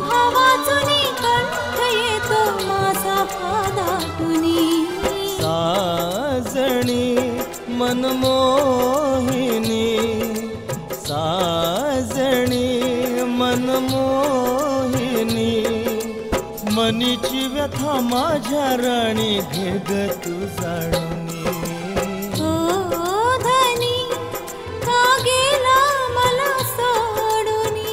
भावाचुनी कंठ येतो माझा दाटुनी साजणी मनमोहिनी साजणी मनमोहिनी मनीची व्यथा माझ्या राणी घे ग तू जाणुनी ओ धनी का गेला मला सोडुनी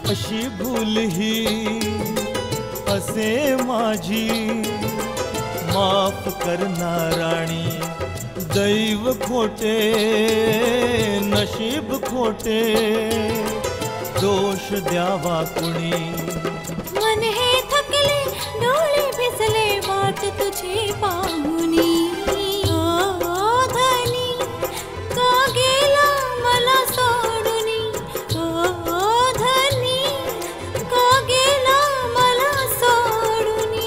अशी भूल ही असे माझी माफ करणाराणी दैव खोटे नशीब खोटे दोष द्यावा कुणी मन हे थकले डोळे भिजले वाट तुझी पाहुनी ओ धनी का गेला मला सोडुनी ओ धनी का गेला मला सोडुनी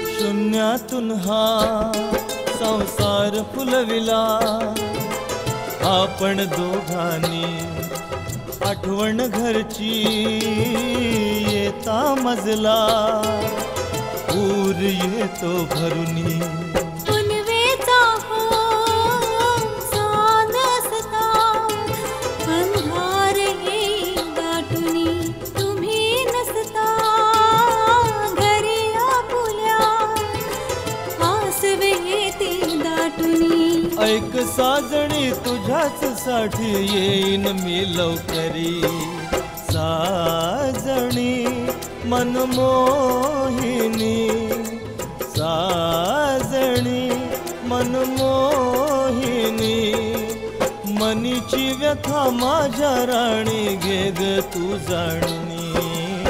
शून्यातून हा संसार फुलविला आपण दोघांनी आठवण घरची येता मजला पूर येतो भरुनी पुनवेचा हो चांद असता अंधार येई दाटुनी तुम्ही नसता घरी आपुल्या आसवे येते दाटुनी ऐक साजणी तुझ्याच साठी येईन मी लवकरी साजणी मनमोहिनी साजणी मनमोहिनी मनीची व्यथा माझ्या राणी घे ग तू जाणुनी